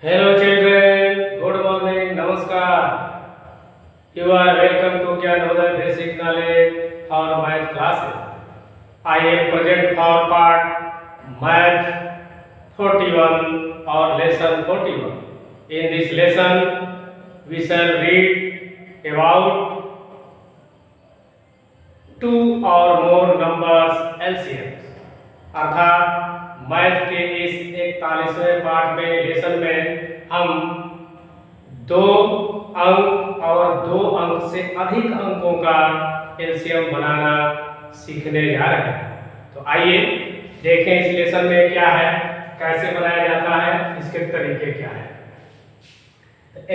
Hello children, good morning, namaskar. You are welcome to Gyanodaya Basic Knowledge for Math classes. I am present for part Math 41 or lesson 41. In this lesson, we shall read about two or more numbers LCMs. अर्थात math के इस 41वें पाठ में lesson में हम 2 अंक और 2 अंक से अधिक अंकों का एलसीएम बनाना सीखने जा रहे हैं। तो आइए देखें इस लेसन में क्या है, कैसे बनाया जाता है, इसके तरीके क्या है।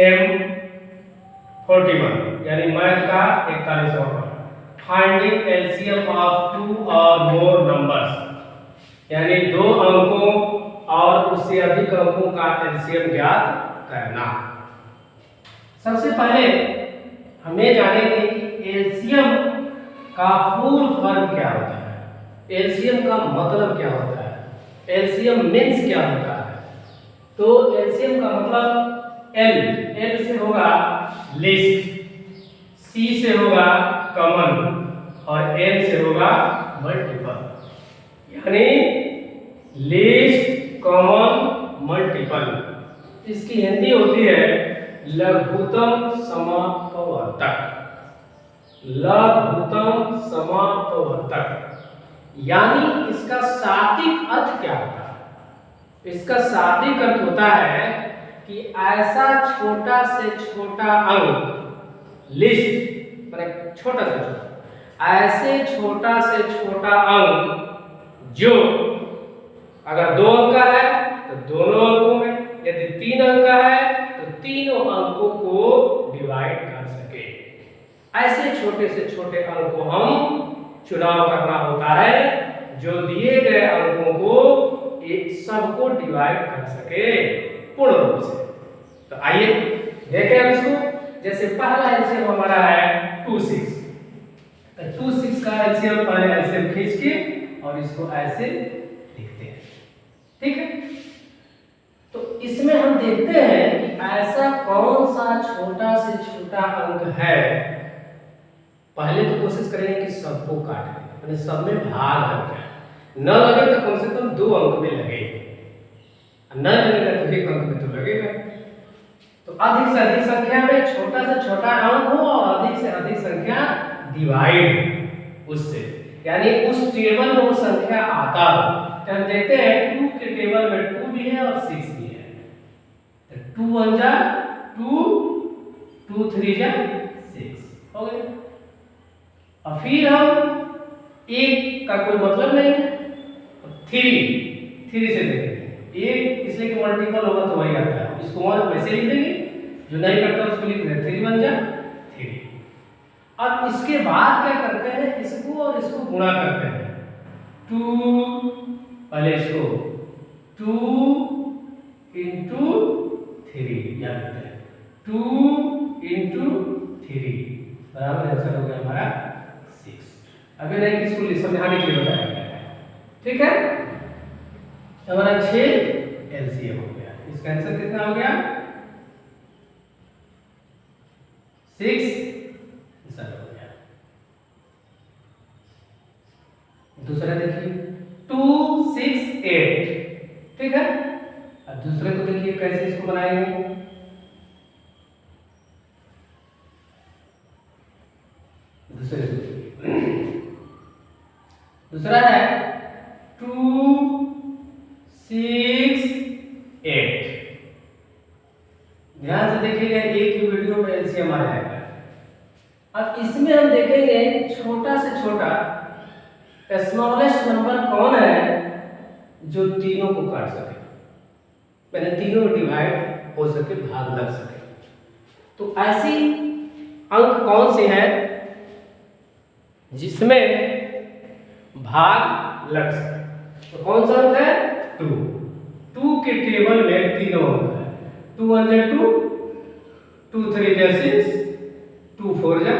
M41 यानी मैथ का 41वां पाठ, फाइंडिंग एलसीएम ऑफ 2 और मोर नंबर्स, यानी 2 अंकों और उससे अधिक अंकों का एलसीएम ज्ञात करना। सबसे पहले हमें जानेंगे कि एलसीएम का फुल फॉर्म क्या होता है, एलसीएम का मतलब क्या होता है, एलसीएम मीन्स क्या होता है। तो एलसीएम का मतलब एल से होगा लिस्ट, सी से होगा कॉमन और एम से होगा मल्टीपल, यानी लिस्ट कॉमन मल्टीपल। इसकी हिंदी होती है लघुत्तम समापवर्तक, लघुत्तम समापवर्तक। यानी इसका शाब्दिक अर्थ क्या होता है? इसका शाब्दिक अर्थ होता है कि ऐसा छोटा से छोटा अंक, लिस्ट माने छोटा से छोटा, ऐसे छोटा से छोटा अंक जो अगर 2 अंक का है तो दोनों अंकों में, यदि 3 अंक का है तो तीनों अंकों को डिवाइड कर सके। ऐसे छोटे से छोटे अंक को हम चुनाव करना होता है जो दिए गए अंकों को एक सबको डिवाइड कर सके पूर्ण रूप से। तो आइए देखें अब इसको। जैसे पहला एलसीएम हमारा है 2 6, तो 2 6 का एलसीएम पहले एलसीएम खींच के और इसको ऐसे लिखते हैं, ठीक है। तो इसमें हम देखते हैं कि ऐसा कौन सा छोटा से छोटा अंक है। पहले तो कोशिश करेंगे कि सबको काट दें, यानी सब में भाग लग जाए, न लगे तो कम से कम 2 अंक में लगे, न लगेगा तो 1 अंक में तो लगेगा। तो अधिक से अधिक संख्या में छोटा से छोटा अंक हो और अधिक से अधिक संख्या डिवाइड उससे, यानी उस टेबल में वो संख्या आता हो। तो हम देखते हैं 2 के टेबल में 2 भी है और 6 भी है। तो 2 1 जा 2, 2 3 जा 6 हो गए। और फिर हम 1 का कोई मतलब नहीं है, 3 से देखेंगे 1 इसलिए कि मल्टीपल होगा तो वही आता है, इसको और वैसे लिख देंगे, जो नहीं करता उसको लिख देंगे 3 1 जा 3। अब इसके बाद क्या करते हैं, इसको और इसको गुणा करते हैं। 2 पहले इसको 2 into 3 याद रखते हैं, 2 into 3 बराबर आंसर हो गया हमारा 6। अभी नहीं इसको समझाने के लिए बताया, ठीक है। हमारा 6 एलसीएम हो गया। इसका आंसर कितना हो गया 6 हो गया। दूसरा देखिए 2 6 8, ठीक है। अब दूसरे को देखिए कैसे इसको बनाएंगे। दूसरा है 2 6 8। ध्यान से देखिएगा, एक ही वीडियो में एलसीएम आ जाएगा। अब इसमें हम देखेंगे छोटा से छोटा स्मॉलेस्ट नंबर कौन है जो तीनों को काट सके, मैंने तीनों डिवाइड हो सके, भाग लग सके। तो ऐसी अंक कौन से हैं जिसमें भाग लग सके। तो कौन सा अंक है 2 के टेबल में तीनों अंक है। 2 1 जा 2, 2 3 जा 6, 2 4 जा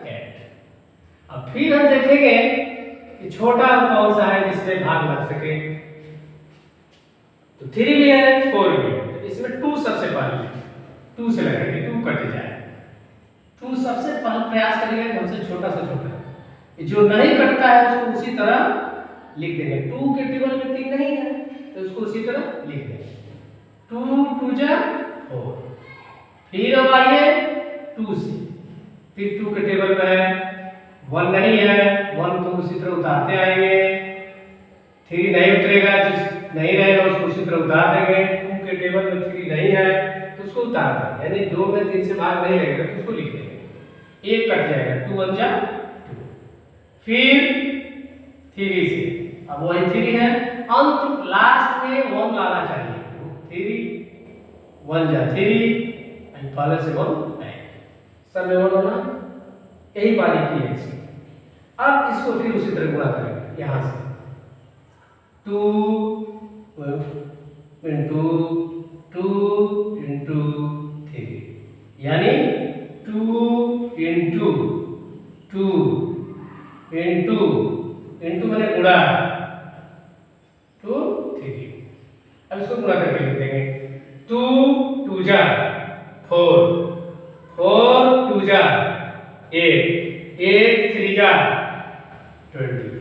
8। अब फिर हम देखेंगे कि छोटा अंक कौन सा है जिसमें भाग लग सके। तो 3 भी है 4 भी है, तो इसमें 2 सबसे 2 से लगाएंगे, 2 कट जाए। 2 सबसे पहले प्रयास करेंगे कि हमसे छोटा से छोटा, जो नहीं कटता है उसको उसी तरह लिख देंगे। 2 के टेबल में 3 नहीं है तो उसको उसी तरह लिख देंगे। 2 2 जा 4। फिर अब आइए 2 से, फिर 2 के टेबल में है 1 नहीं है, 1 को उसी तरह उतारते आएंगे। 3 नहीं उतरेगा, जिस नहीं रहेगा उसको उसी तरह उतार देंगे। 2 के टेबल में 3 नहीं है तो उसको उतार देंगे, यानी 2 में 3 से भाग नहीं लगेगा तो उसको लिख देंगे। 1 कट जाएगा, 2 1 जा 2। फिर 3 से, अब वही 3 है, अंत लास्ट में 1 लाना चाहिए। 3 1 जा 3, पहले से 1 है, सब में 1 होना, यही बारीकी है इसकी। अब इसको फिर उसी तरह गुणा करेंगे यहां से, 2 इंटू 2 इंटू 3, यानी 2 इंटू 2 इंटू मैंने गुणा 2 3। अब इसको गुणा करके लिख देंगे 2 2 जा 4, 4 2 जा 8, 8 3 जा 20।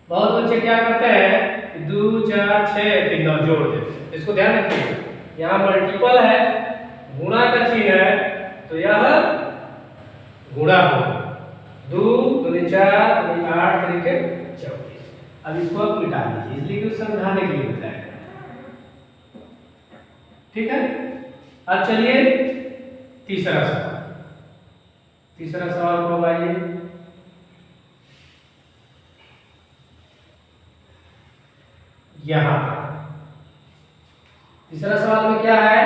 बहुत बच्चे क्या करते हैं 2 4 6 3 9 जोड़ देते, इसको ध्यान रखिए। यहाँ मल्टीपल है, गुणा का चिन्ह है तो यह गुणा होगा। 2 2 4 2 8 3 के 24। अब इसको आप मिटा दीजिए, इसलिए कि समझाने के लिए बताया। ठीक है, अब चलिए तीसरा सवाल। तीसरा सवाल को आइए, यहां तीसरा सवाल में क्या है,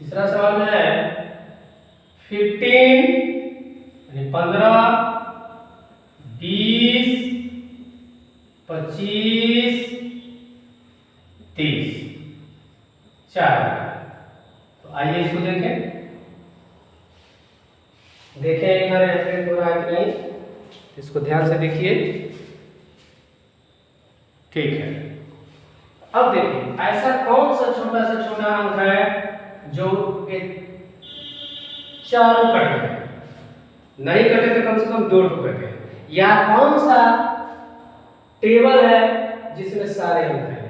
तीसरा सवाल में है 15 यानी 15 20 25 30 4। तो आइए इसको देखें, इधर एफरेट हो रहा है कि नहीं, इसको ध्यान से देखिए। ठीक है, अब देखिए ऐसा कौन सा छोटा से छोटा अंक है जो चारों कट गए, नहीं कटे तो कम से कम 2 टुकड़े कटे, या कौन सा टेबल है जिसमें सारे अंक हैं।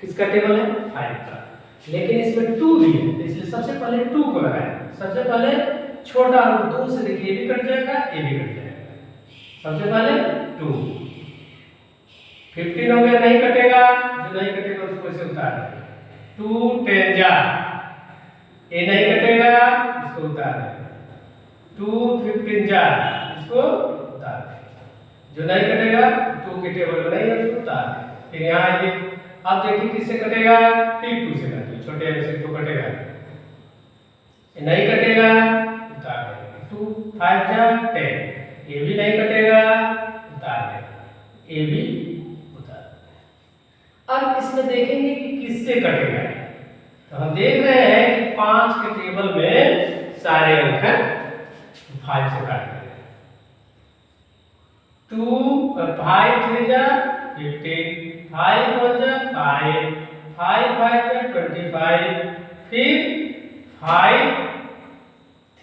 किसका टेबल है 5 का, लेकिन इसमें 2 भी है, इसलिए सबसे पहले 2 को लगाएं। सबसे पहले छोटा अंक 2 से देखिए, ये भी कट जाएगा, ये भी कट जाएगा। सबसे पहले 2, 15 हो गया, नहीं कटेगा, जो नहीं कटेगा उसको ऐसे उतार देंगे। 2 10 जा, ये नहीं कटेगा, इसको उतार देंगे। 2 15 जा, इसको उतार देंगे। जो नहीं कटेगा 2 के टेबल में नहीं है उसको उतार देंगे। फिर यहाँ आइए, अब देखिए किससे कटेगा, फिर 2 से कटेगा, छोटे अंक से 2 कटेगा, ये नहीं कटेगा, उतार देंगे। 2 5 जा 10, ये भी नहीं कटेगा, उतार देंगे, ये भी उतार देंगे। अब इसमें देखेंगे कि किससे कटेगा, तो हम देख रहे हैं कि 5 के टेबल में सारे अंक हैं, 5 से काट देंगे। 2 5 3 जा 15, 5 1 जा 5, 5 5 जा 25, फिर 5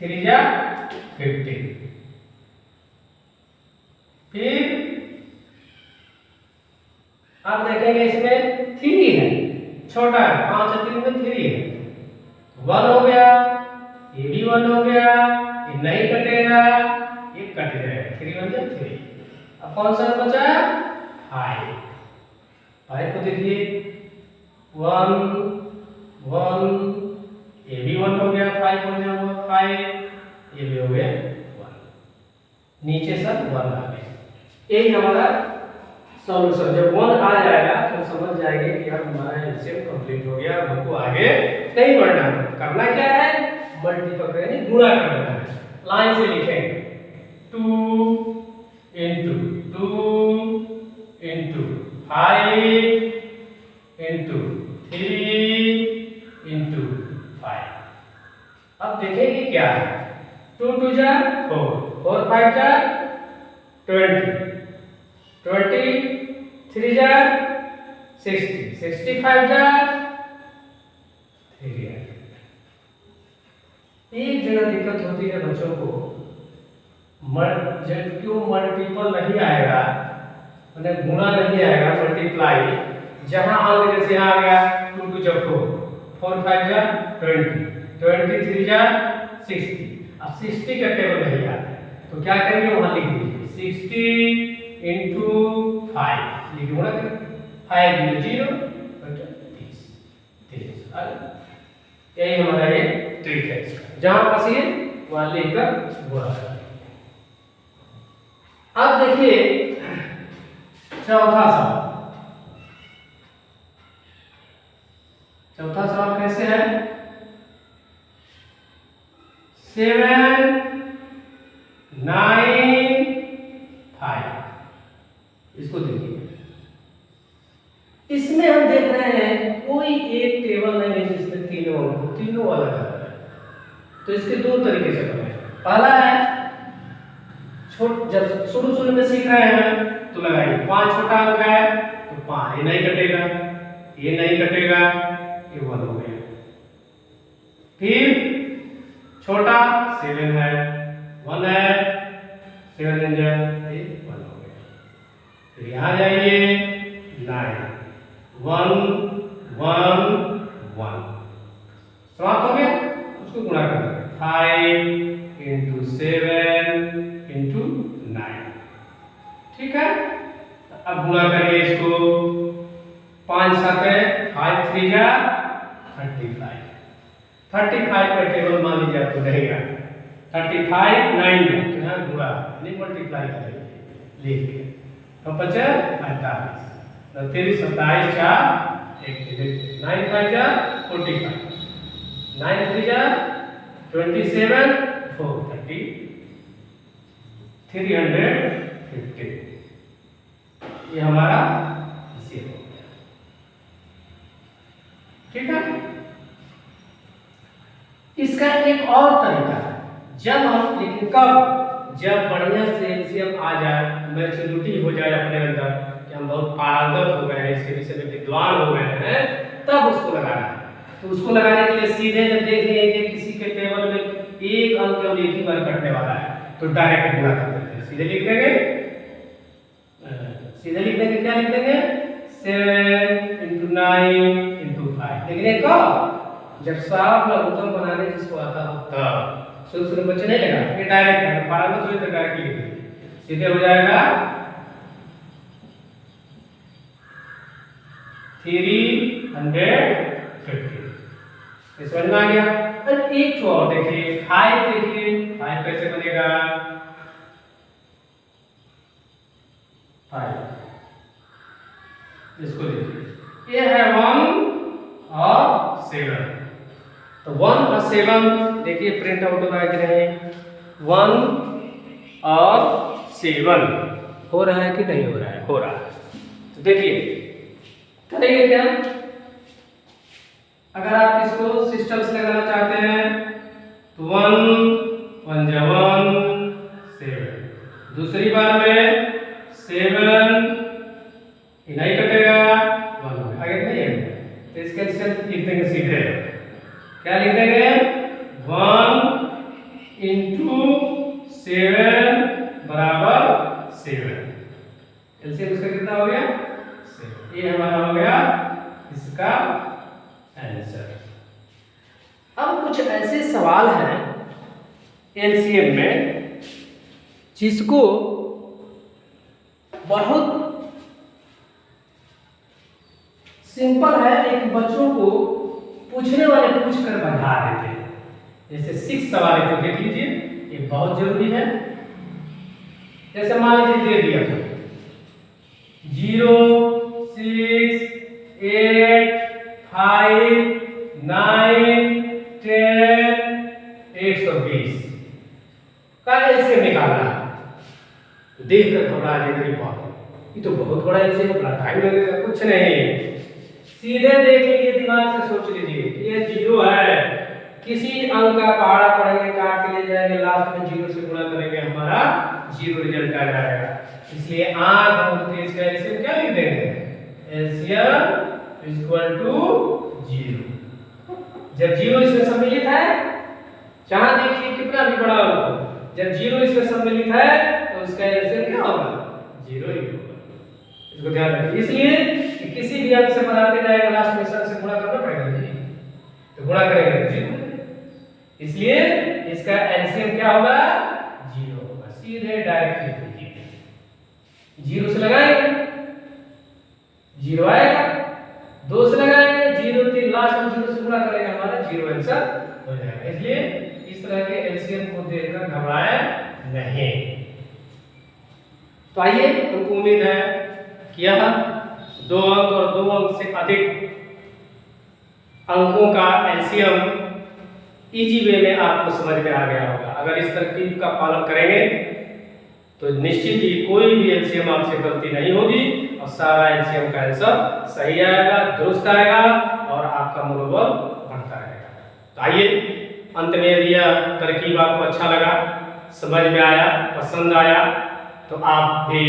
3 जा 15, फिर आप देखेंगे इसमें 3 है, छोटा है, 5 और 3 में 3 है, 1 हो गया, ये भी 1 हो गया, ये नहीं कटेगा, ये कट जाएगा, 3 1 जा 3। अब कौन सा बचा, 5। 5 को देखिए 1 1, ये भी 1 हो गया, 5 1 जा 5, ये भी हो गया 1, नीचे सब 1 आ गए। यही हमारा सॉल्यूशन। जब 1 आ जाएगा तो समझ जाएंगे कि अब हमारा एलसीएम कंप्लीट हो गया, हमको आगे नहीं बढ़ना है। करना क्या है, मल्टीपल यानी गुणा करना है। लाइन से लिखेंगे 2 इंटू 2 इंटू 5 इंटू 3 इंटू 5। अब देखेंगे क्या है, 2 2 जा 4, 4 5 जा 20, 20 3 जा 60, 65 जा 300। एक जगह दिक्कत होती है बच्चों को, जब क्यों मल्टीपल नहीं आएगा, मतलब गुणा नहीं आएगा, मल्टीप्लाई, जहां अंक जैसे यहाँ आ गया 2 2 जा 4, 4 5 जा 20, 23 जा 60। अब 60 का टेबल नहीं आता है तो क्या करेंगे, वहां लिख दीजिए 60 into 5, लिख गुणा करेंगे 5 0 0 30। यही हमारा ये ट्रिक है, जहां फंसी है वहां लेकर गुणा करें। अब देखिए चौथा सवाल कैसे है, 7 9 5। इसको देखिए, इसमें हम देख रहे हैं कोई एक टेबल नहीं है जिसमें तीनों अलग अलग है। तो इसके दो तरीके से करना है। पहला है, जब शुरू में सीख रहे हैं तो लगाइए 5 छोटा अंक है तो 5, ये नहीं कटेगा, ये नहीं कटेगा, ये 1 हो गया। फिर छोटा 7 है, 1 है, 7 ये 1 हो गया। फिर यहाँ जाइए 9, 1 1 1, समाप्त हो गया। उसको गुणा कर 5 into 7 into 9, ठीक है। अब गुणा करिए इसको, 5 7 5 3 जा 35, 35 का टेबल मान लीजिए आपको रहेगा 35 9 तो यहाँ गुणा नहीं मल्टीप्लाई करेंगे लिख के, तो 50 45, 30 27 4 1 9 5 जा 45, 9 3 जा 27 4 30 350। ये हमारा इसे हो गया, ठीक है। इसका एक और तरीका है, जब हम लेकिन कब, जब बढ़िया से एलसीएम आ जाए, मैच्योरिटी हो जाए अपने अंदर कि हम बहुत पारंगत हो गए हैं, इसके विषय में विद्वान हो गए हैं, तब उसको लगाना है। तो उसको लगाने के लिए सीधे जब देख लेंगे कि किसी के टेबल में एक अंक केवल एक ही बार कटने वाला है तो डायरेक्ट गुणा कर देते हैं, सीधे लिख देंगे, क्या लिख देंगे 7 into 9 into 5। लेकिन एक जब साफ लघुत्तम बनाने जिसको आता हो तब शुरू में बच्चे नहीं लगा, ये डायरेक्ट है, पारंगत हुए तो डायरेक्ट लिख देंगे, सीधे हो जाएगा 350। इस समझ में आ गया। अब एक तो और देखिए 5, देखिए 5 कैसे बनेगा, 5 इसको देखिए, ये है 1 और 7, तो 1 और 7 देखिए प्रिंट आउट हो रहा है कि नहीं, 1 और 7 हो रहा है कि नहीं हो रहा है, हो रहा है। तो देखिए करेंगे क्या, अगर आप इसको सिस्टम से लगाना चाहते हैं तो 1 1 जा 1 7, दूसरी बार में 7 नहीं कटेगा 1 होगा, आगे नहीं है तो इसके लिख देंगे सीधे, क्या लिख देंगे 1 into 7 बराबर 7, एलसीएम इसका कितना हो गया 7। ये हमारा हो गया इसका आंसर। अब कुछ ऐसे सवाल हैं एलसीएम में जिसको बहुत सिंपल है, लेकिन बच्चों को पूछने वाले पूछ कर बढ़ा देते हैं। जैसे 6 सवाल है तो देख लीजिए, ये बहुत जरूरी है। जैसे मान लीजिए दे दिया था 0 6 8 5 9 10 120 का एलसीएम निकालना है। देख कर घबरा जाएंगे, ये तो बहुत बड़ा एलसीएम, बड़ा टाइम लगेगा। कुछ नहीं, सीधे देख लीजिए, दिमाग से सोच लीजिए ये 0 है, किसी अंक का पहाड़ा पढ़ेंगे, काट के ले जाएंगे, लास्ट में 0 से गुणा करेंगे, हमारा 0 रिजल्ट आ जाएगा। इसलिए 8 और 23 का एलसीएम क्या लिख देंगे, एलसीएम इक्वल टू 0। जब 0 इसमें सम्मिलित है, जहां देखिए कितना भी बड़ा हो, जब 0 इसमें सम्मिलित है तो उसका एलसीएम क्या होगा? 0 ही होगा। इसको ध्यान रखिए। इसलिए कि किसी भी अंक से बढ़ाते जाएगा, लास्ट में से गुणा करना पड़ेगा जी, तो गुणा करेंगे तो 0। इसलिए इसका एलसीएम क्या होगा? 0 होगा। सीधे डायरेक्ट 0 से लगाएंगे 0 आएगा, 2 से लगाएंगे 0, 3 लास्ट में 0 से गुणा करेंगे, हमारा 0 आंसर हो जाएगा। इसलिए इस तरह के एलसीएम को देखकर घबराएं नहीं। तो आइए, हमको उम्मीद है कि यह 2 अंक और 2 अंक से अधिक अंकों का एलसीएम इजी वे में आपको समझ में आ गया होगा। अगर इस तरकीब का पालन करेंगे तो निश्चित ही कोई भी एलसीएम आपसे गलती नहीं होगी और सारा एलसीएम का आंसर सही आएगा, दुरुस्त आएगा और आपका मनोबल बढ़ता रहेगा। तो आइए, अंत में यदि यह तरकीब आपको अच्छा लगा, समझ में आया, पसंद आया, तो आप भी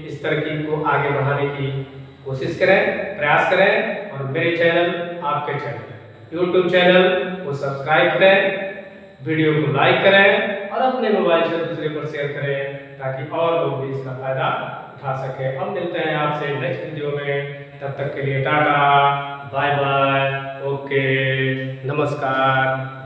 इस तरकीब को आगे बढ़ाने की कोशिश करें, प्रयास करें और मेरे चैनल, आपके चैनल, YouTube चैनल को सब्सक्राइब करें, वीडियो को लाइक करें और अपने मोबाइल से दूसरे पर शेयर करें ताकि और लोग भी इसका फायदा उठा सकें। अब मिलते हैं आपसे नेक्स्ट वीडियो में, तब तक के लिए टाटा, बाय बाय, ओके, नमस्कार।